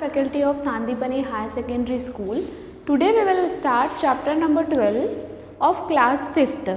Faculty of Sandipani Higher Secondary School. Today we will start chapter number 12 of class 5th,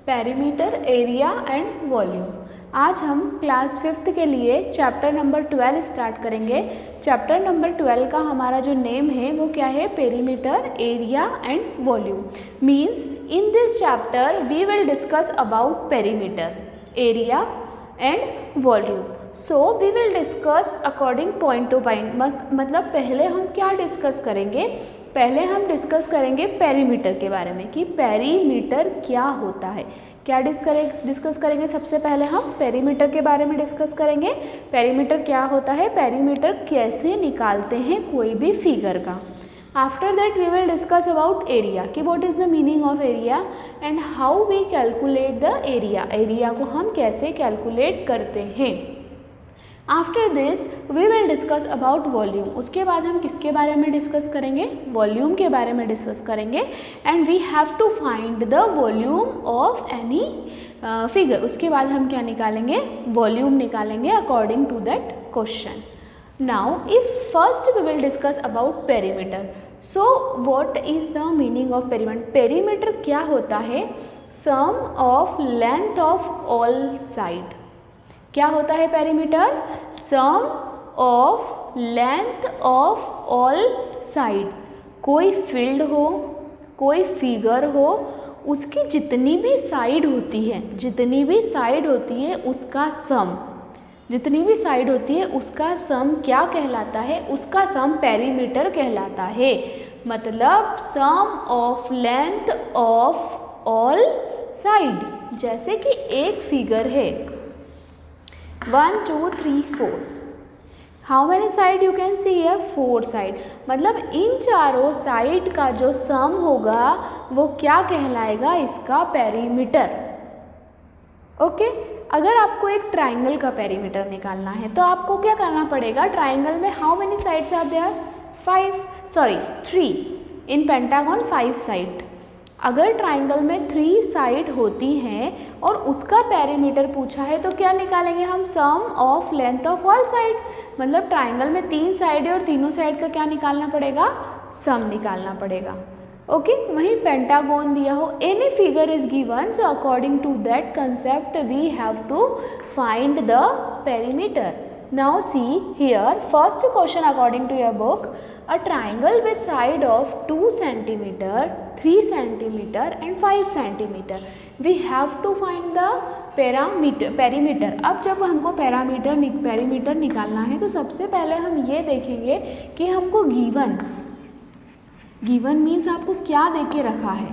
perimeter, area and volume. आज हम class 5th के लिए chapter number 12 start करेंगे. Chapter number 12 का हमारा जो name है वो क्या है? Perimeter, area and volume. Means in this chapter we will discuss about perimeter, area and volume. So we will discuss according point to point. मतलब पहले हम क्या डिस्कस करेंगे? पहले हम डिस्कस करेंगे पेरीमीटर के बारे में कि पेरीमीटर क्या होता है. क्या डिस्कस करेंगे? सबसे पहले हम पेरीमीटर के बारे में डिस्कस करेंगे. पेरीमीटर क्या होता है, पेरीमीटर कैसे निकालते हैं कोई भी फिगर का. After that we will discuss about area कि what is the meaning of area and how we calculate the area. Area को हम कैसे कैलकुलेट करते हैं. After this we will discuss about volume. उसके बाद हम किसके बारे में डिस्कस करेंगे? वॉल्यूम के बारे में डिस्कस करेंगे. And we have to find the volume of any figure. उसके बाद हम क्या निकालेंगे? वॉल्यूम निकालेंगे according to that question. Now if first we will discuss about perimeter. So what is the meaning of perimeter? Perimeter क्या होता है? Sum of length of all side. क्या होता है perimeter? Sum of length of all side. कोई field हो, कोई figure हो, उसकी जितनी भी साइड होती है, जितनी भी साइड होती है उसका सम, जितनी भी साइड होती है उसका सम क्या कहलाता है? उसका सम पेरीमीटर कहलाता है. मतलब sum of length of all side. जैसे कि एक फिगर है 1 2 3 4. How many side you can see है? 4 साइड. मतलब इन चारों साइड का जो सम होगा वो क्या कहलाएगा? इसका पेरीमीटर. ओके. अगर आपको एक ट्राइंगल का पेरीमीटर निकालना है तो आपको क्या करना पड़ेगा? ट्राइंगल में how many sides are there? 3. In pentagon 5 side. अगर ट्राइंगल में 3 साइड होती हैं और उसका पेरीमीटर पूछा है तो क्या निकालेंगे हम? Sum of length of all side. मतलब ट्राइंगल में 3 साइड है और तीनों साइड का क्या निकालना पड़ेगा? सम निकालना पड़ेगा. ओके. वहीं पेंटागन दिया हो, any figure is given, so according to that concept we have to find the perimeter. Now see here first question according to your book. A triangle with side of 2 centimeter, 3 centimeter and 5 centimeter. We have to find the perimeter. अब जब हमको perimeter निकालना है तो सबसे पहले हम ये देखेंगे कि हमको गिवन मीन्स आपको क्या दे के रखा है?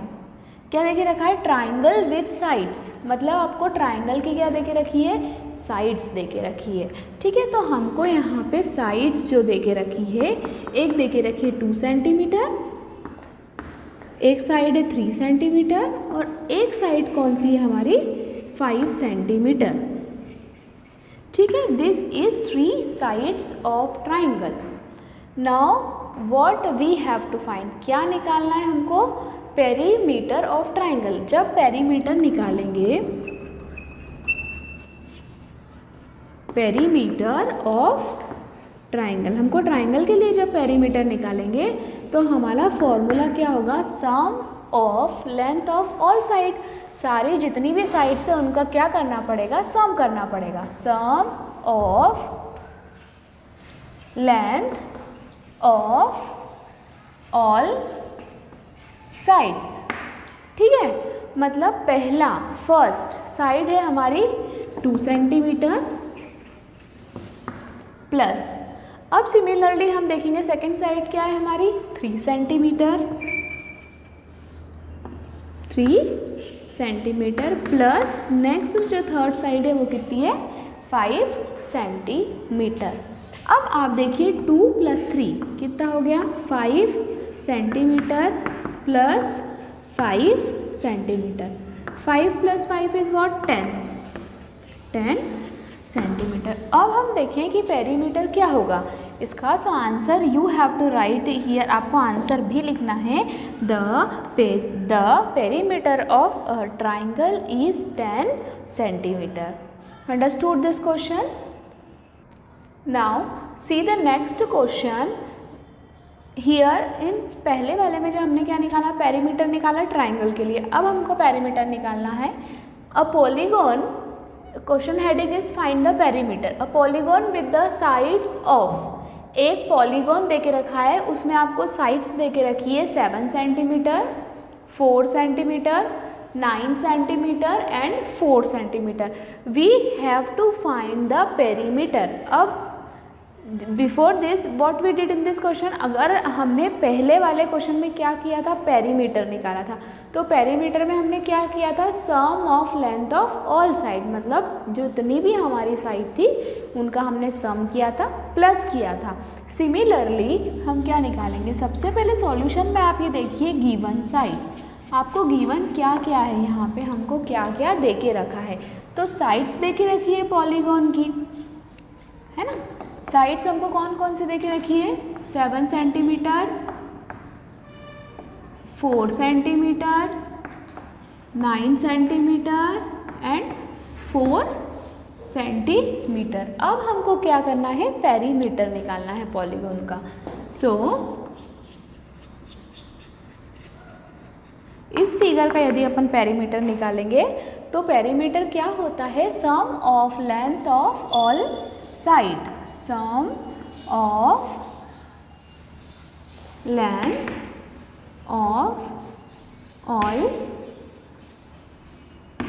क्या दे के रखा है? Triangle with sides. मतलब आपको ट्राइंगल की क्या दे के रखी है? साइड्स दे के रखी है. ठीक है. तो हमको यहाँ पे साइड्स जो दे के रखी है, एक दे के रखी है 2 सेंटीमीटर, एक साइड है 3 सेंटीमीटर और एक साइड कौन सी है हमारी? 5 सेंटीमीटर. ठीक है. This is 3 sides of triangle. Now what we have to find. क्या निकालना है हमको? Perimeter of triangle. जब पेरीमीटर निकालेंगे, पेरीमीटर ऑफ ट्राइंगल, हमको ट्राइंगल के लिए जब पेरीमीटर निकालेंगे तो हमारा फॉर्मूला क्या होगा? Sum of length of all side. सारी जितनी भी साइड्स है उनका क्या करना पड़ेगा? सम करना पड़ेगा. Sum of length of all sides. ठीक है. मतलब पहला फर्स्ट साइड है हमारी 2 सेंटीमीटर प्लस. अब सिमिलरली हम देखेंगे सेकेंड साइड क्या है हमारी? 3 सेंटीमीटर. 3 सेंटीमीटर प्लस नेक्स्ट जो थर्ड साइड है वो कितनी है? 5 सेंटीमीटर. अब आप देखिए 2 + 3 कितना हो गया? 5 centimetre plus 5 centimetre. 5 + 5 is what? 10 centimetre. अब हम देखें कि पेरीमीटर क्या होगा इसका. So answer you have to write here. आपको आंसर भी लिखना है. The perimeter of a triangle is 10 centimetre. Understood this question? Now see the next question here. इन पहले वाले में जो हमने क्या निकाला, पेरीमीटर निकाला ट्राइंगल के लिए। अब हमको पेरीमीटर निकालना है। A polygon, question heading is find the perimeter. A polygon with the sides of, एक पॉलीगॉन दे के रखा है, उसमें आपको साइड्स दे के रखी है 7 centimetre, 4 centimetre, 9 centimetre and 4 centimetre. We have to find the perimeter. अब before this what we did in this question, अगर हमने पहले वाले क्वेश्चन में क्या किया था, पेरीमीटर निकाला था, तो पेरीमीटर में हमने क्या किया था, sum of length of all side, मतलब जितनी भी हमारी साइड थी उनका हमने सम किया था, प्लस किया था। सिमिलरली हम क्या निकालेंगे, सबसे पहले सॉल्यूशन में आप ये देखिए गिवन साइड्स, आपको गिवन क्या क्या है, यहाँ पे हमको क्या क्या दे के रखा है। तो साइड्स दे के रखी है पॉलीगॉन की, है ना। साइड्स हमको कौन कौन सी दे के रखी है, 7 centimetre, 4 centimetre, 9 centimetre and 4 centimetre. अब हमको क्या करना है, पेरीमीटर निकालना है पॉलीगॉन का। सो इस फिगर का यदि अपन पेरीमीटर निकालेंगे तो पेरीमीटर क्या होता है, sum of length of all side, sum of length of all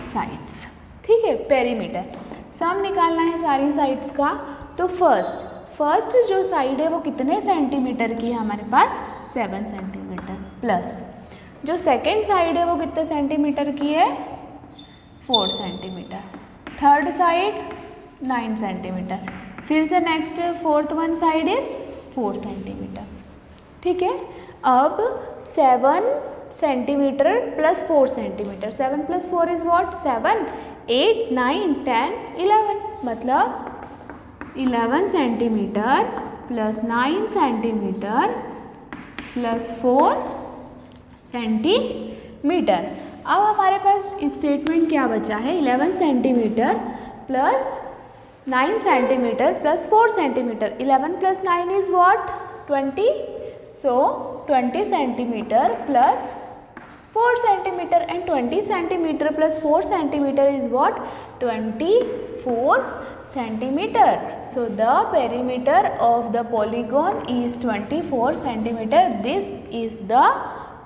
sides. ठीक है, पेरीमीटर सम निकालना है सारी साइड्स का। तो फर्स्ट जो साइड है वो कितने सेंटीमीटर की है हमारे पास, 7 सेंटीमीटर, प्लस जो सेकेंड साइड है वो कितने सेंटीमीटर की है, 4 सेंटीमीटर, थर्ड साइड 9 सेंटीमीटर, फिर से next fourth one side is 4 centimetre. ठीक है, अब 7 centimetre plus 4 centimetre, 7 + 4 is what, 7, 8, 9, 10, 11, मतलब 11 centimetre plus 9 centimetre plus 4 centimetre. अब हमारे पास स्टेटमेंट क्या बचा है, 11 centimetre plus 9 centimetre plus 4 centimetre, 11 + 9 is what, 20, so 20 centimetre plus 4 centimetre and 20 centimetre plus 4 centimetre is what, 24 centimetre. So the perimeter of the polygon is 24 centimetre. This is the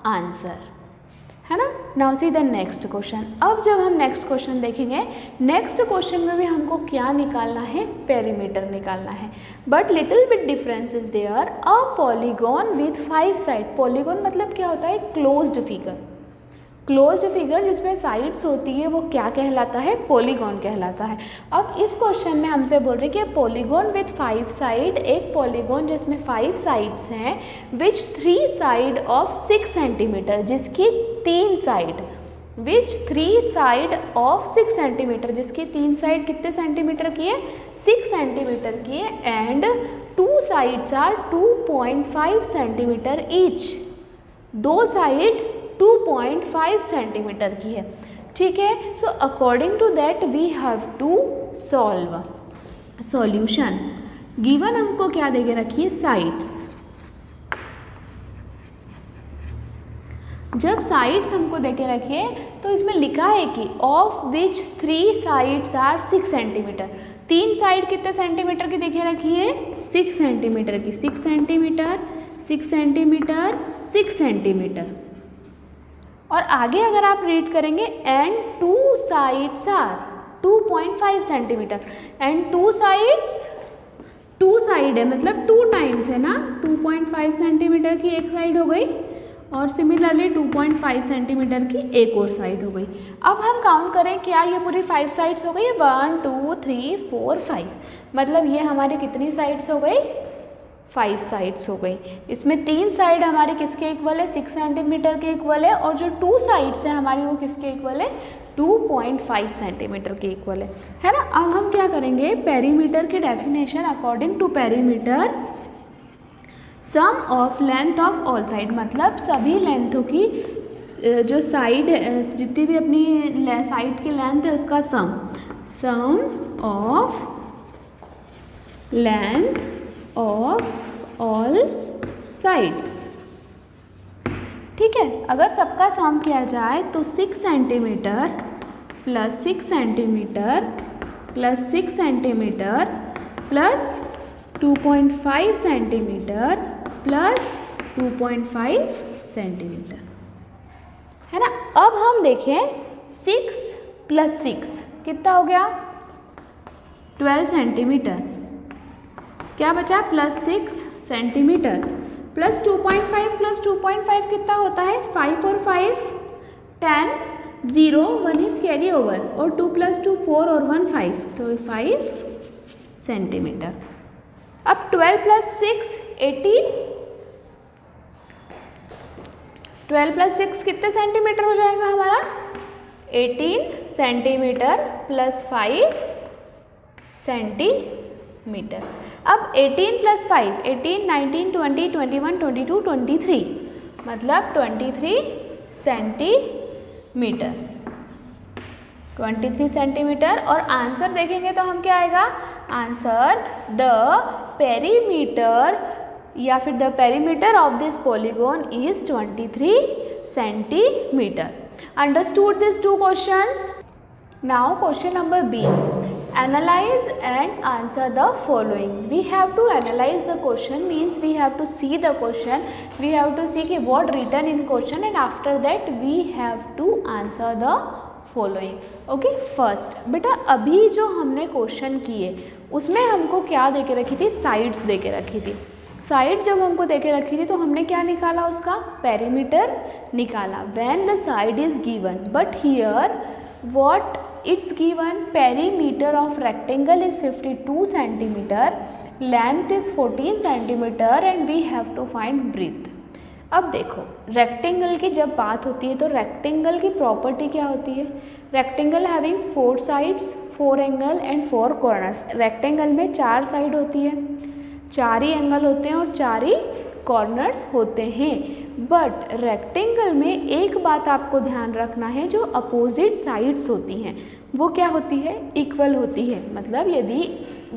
answer, है ना। Now see the next question. अब जब हम next question देखेंगे, next question में भी हमको क्या निकालना है, पेरीमीटर निकालना है, but little bit difference is there. A polygon with 5 side, polygon मतलब क्या होता है, क्लोज्ड फिगर, क्लोज्ड फिगर जिसमें साइड्स होती है वो क्या कहलाता है, पॉलीगॉन कहलाता है। अब इस क्वेश्चन में हमसे बोल रहे कि पॉलीगॉन विथ 5 साइड, एक पॉलीगॉन जिसमें 5 साइड्स हैं, विच 3 साइड ऑफ 6 सेंटीमीटर, जिसकी 3 side, which 3 side of 6 centimetre, जिसकी 3 साइड कितने सेंटीमीटर की है, 6 सेंटीमीटर की है, and 2 sides are 2.5 centimetre each, 2 side 2.5 centimetre की है। ठीक है, so according to that we have to solve. Solution given हमको क्या देके रखी है, साइड्स। जब साइड्स हमको देके रखिए तो इसमें लिखा है कि of which 3 sides are 6 centimetre, 3 side कितने सेंटीमीटर की देखे रखी है, 6 सेंटीमीटर की, 6 सेंटीमीटर, 6 सेंटीमीटर, 6 सेंटीमीटर। और आगे अगर आप रीड करेंगे, and 2 sides are 2.5 centimetre, and 2 sides, 2 side है मतलब 2 टाइम्स है ना, 2.5 सेंटीमीटर की एक साइड हो गई और सिमिलरली 2.5 सेंटीमीटर की एक और साइड हो गई। अब हम काउंट करें, क्या ये पूरी 5 साइड्स हो गई, 1 2 3 4 5, मतलब ये हमारी कितनी साइड्स हो गई, 5 साइड्स हो गई। इसमें 3 साइड हमारे किसके इक्वल है, 6 सेंटीमीटर के इक्वल है, और जो 2 साइड्स हैं हमारी वो किसके इक्वल है, 2.5 सेंटीमीटर के इक्वल है ना। अब हम क्या करेंगे, पेरीमीटर की definition according to perimeter, sum of length of all side, मतलब सभी लेंथों की जो साइड है, जितनी भी अपनी साइड की लेंथ है उसका sum, sum of length of all sides. ठीक है, अगर सबका सम किया जाए तो 6 centimetre plus 6 centimetre plus 6 centimetre plus 2.5 centimetre plus 2.5 centimetre, है ना। अब हम देखें 6 प्लस 6 कितना हो गया, 12 सेंटीमीटर। क्या बचा, प्लस 6 सेंटीमीटर प्लस 2.5 कितना होता है, 5 और 5 10, 0 1 इज कैरी ओवर, और 2 प्लस 2 4 और 1 5, तो 5 सेंटीमीटर। अब 12 प्लस 6 18, 12 प्लस 6 कितने सेंटीमीटर हो जाएगा हमारा, 18 सेंटीमीटर प्लस 5 सेंटीमीटर। अब 18 प्लस 5, 18 19 20 21 22 23, मतलब 23 सेंटीमीटर, 23 सेंटीमीटर। और आंसर देखेंगे तो हम क्या आएगा, आंसर द पेरीमीटर या फिर the perimeter of this polygon is 23 centimetre. Understood this two questions? Now question number B, analyze and answer the following. We have to analyze the question, means we have to see the question, we have to see कि what written in question, and after that we have to answer the following. Okay, first बेटा अभी जो हमने question किए उसमें हमको क्या दे के रखी थी, साइड्स दे के रखी थी। साइड जब हमको दे के रखी थी तो हमने क्या निकाला, उसका पेरीमीटर निकाला, when the side is given, but here what it's given, perimeter of rectangle is 52 centimeter, length is 14 centimeter and we have to find breadth. अब देखो रेक्टेंगल की जब बात होती है तो रेक्टेंगल की प्रॉपर्टी क्या होती है, rectangle having 4 sides 4 angle and 4 corners. Rectangle में 4 साइड होती है, 4 ही एंगल होते हैं और 4 ही कॉर्नर्स होते हैं। बट रेक्टेंगल में एक बात आपको ध्यान रखना है, जो अपोजिट साइड्स होती हैं वो क्या होती है, इक्वल होती है। मतलब यदि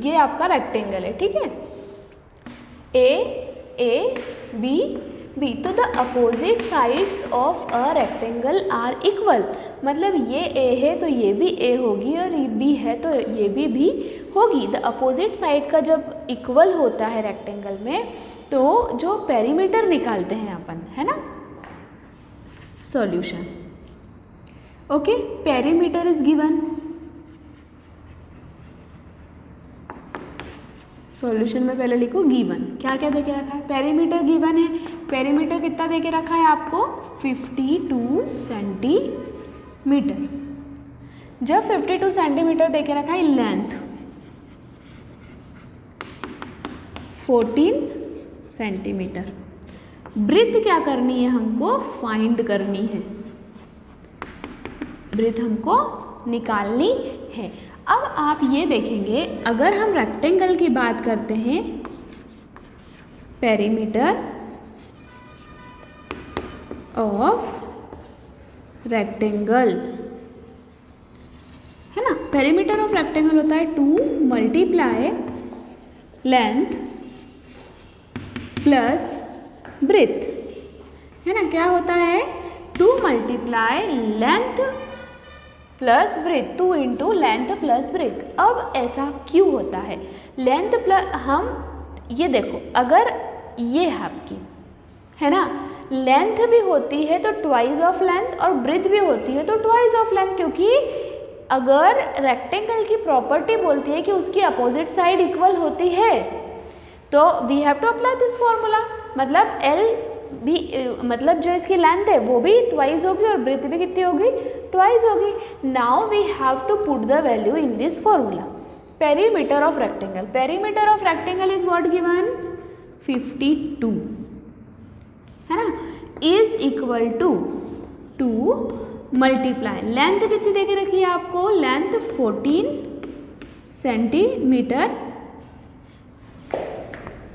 ये आपका रेक्टेंगल है, ठीक है, ए बी बी, तो the opposite sides of a rectangle are equal. मतलब ये ए है तो ये भी ए होगी और ये बी है तो ये भी होगी। द अपोजिट साइड का जब इक्वल होता है रेक्टेंगल में तो जो पेरीमीटर निकालते हैं अपन, है ना। Solution, okay, perimeter is given, solution में पहले लिखो गिवन, क्या क्या देके रखा है, पेरीमीटर गिवन है। पेरीमीटर कितना देके रखा है आपको, 52 सेंटीमीटर। जब 52 सेंटीमीटर देके रखा है, लेंथ 14 सेंटीमीटर। ब्रेथ क्या करनी है, हमको फाइंड करनी है, ब्रेथ हमको निकालनी है। अब आप ये देखेंगे, अगर हम रेक्टेंगल की बात करते हैं, पेरीमीटर ऑफ रेक्टेंगल, है ना, पेरीमीटर ऑफ रेक्टेंगल होता है 2 मल्टीप्लाई लेंथ प्लस ब्रेथ, है ना। क्या होता है, 2 multiply length plus breadth, 2 into length plus breadth. अब ऐसा क्यों होता है, लेंथ प्लस, हम ये देखो, अगर ये है आपकी, है ना, लेंथ भी होती है तो ट्वाइस ऑफ लेंथ और ब्रेथ भी होती है तो ट्वाइस ऑफ लेंथ, क्योंकि अगर रेक्टेंगल की प्रॉपर्टी बोलती है कि उसकी अपोजिट साइड इक्वल होती है तो we have to apply this formula. मतलब एल भी, मतलब जो इसकी लेंथ है वो भी ट्वाइस होगी और ब्रेथ भी कितनी होगी, ट्वाइस होगी। Now we have to put the value in this formula. Perimeter of rectangle, perimeter of rectangle is what given, 52, है ना, is equal to 2 multiply length कितनी देके रखी है आपको, length 14 centimeter,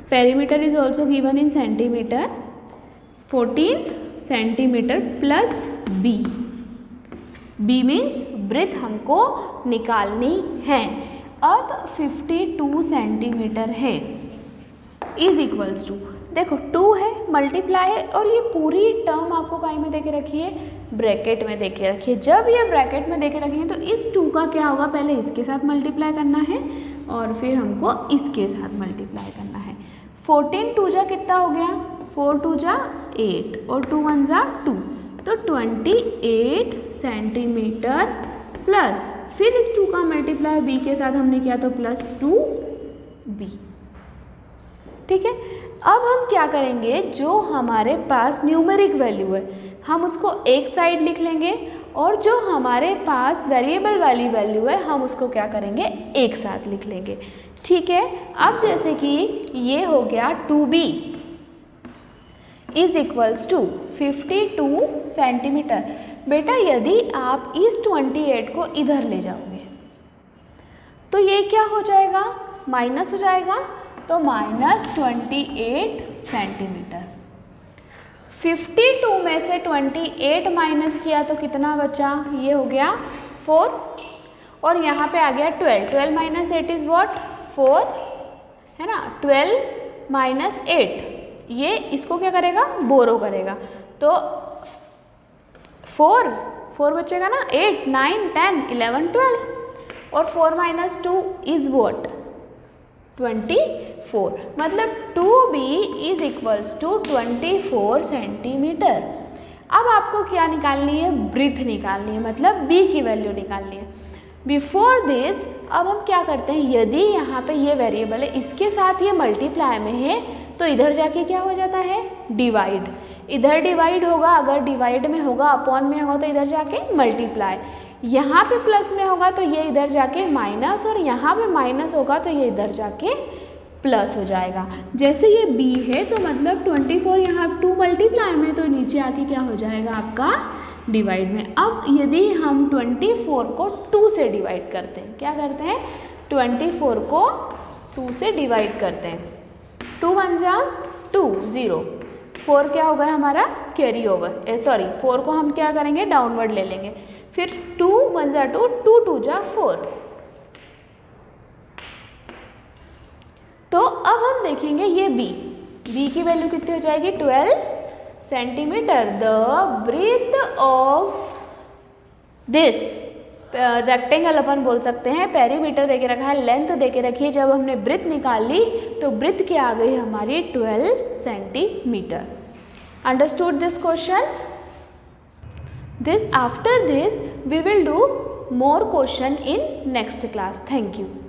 perimeter is also given in centimeter, 14 centimeter plus B, B means breadth हमको निकालनी है। अब 52 सेंटीमीटर है इज इक्वल्स टू, देखो 2 है, मल्टीप्लाई है, और ये पूरी टर्म आपको काई में देके रखी है, ब्रैकेट में देके रखी है। जब ये ब्रैकेट में देके रखी है तो इस 2 का क्या होगा, पहले इसके साथ मल्टीप्लाई करना है और फिर हमको इसके साथ मल्टीप्लाई करना है। 14 2 जा कितना हो गया, 4 2 जा 8 और 2 1 जा 2, तो 28 सेंटीमीटर प्लस फिर इस 2 का मल्टीप्लाई b के साथ हमने किया तो प्लस 2b। ठीक है, अब हम क्या करेंगे, जो हमारे पास न्यूमेरिक वैल्यू है हम उसको एक साइड लिख लेंगे और जो हमारे पास वेरिएबल वाली वैल्यू है हम उसको क्या करेंगे, एक साथ लिख लेंगे। ठीक है, अब जैसे कि ये हो गया 2b is equals to 52 centimetre. बेटा यदि आप इस 28 को इधर ले जाओगे तो ये क्या हो जाएगा, माइनस हो जाएगा, तो माइनस 28 सेंटीमीटर। 52 में से 28 माइनस किया तो कितना बचा, ये हो गया 4 और यहाँ पे आ गया 12, 12 माइनस 8 इज व्हाट, 4 है ना, 12 माइनस 8 ये इसको क्या करेगा, बोरो करेगा, तो 4 बचेगा ना, 8 9 10 11 12 और 4 माइनस 2 इज व्हाट, 24, मतलब 2b is equals to 24 centimetre. अब आपको क्या निकालनी है, ब्रीथ निकालनी है, मतलब b की वैल्यू निकालनी है। बिफोर दिस अब हम क्या करते हैं, यदि यहाँ पे ये वेरिएबल है इसके साथ ये मल्टीप्लाई में है तो इधर जाके क्या हो जाता है, डिवाइड, इधर डिवाइड होगा, अगर डिवाइड में होगा अपॉन में होगा तो इधर जाके मल्टीप्लाई, यहाँ पे प्लस में होगा तो ये इधर जाके माइनस और यहाँ पे माइनस होगा तो ये इधर जाके प्लस हो जाएगा। जैसे ये b है तो मतलब 24 यहाँ 2 मल्टीप्लाई में तो नीचे आके क्या हो जाएगा आपका डिवाइड में। अब यदि हम 24 को 2 से डिवाइड करते हैं, क्या करते हैं, 24 को 2 से डिवाइड करते हैं, 2 1 जा 2 0, 4 क्या होगा हमारा कैरी ओवर, सॉरी 4 को हम क्या करेंगे डाउनवर्ड ले लेंगे, फिर 2 1 जा 2, 2 2 जा 4। तो अब हम देखेंगे ये b की वैल्यू कितनी हो जाएगी, 12 centimetre. The breadth of this rectangle अपन बोल सकते हैं, पेरीमीटर देके रखा है, लेंथ देके रखी है, जब हमने ब्रीथ निकाल ली तो ब्रीथ क्या आ गई हमारी 12 centimetre. Understood this question? After this we will do more question in next class. Thank you.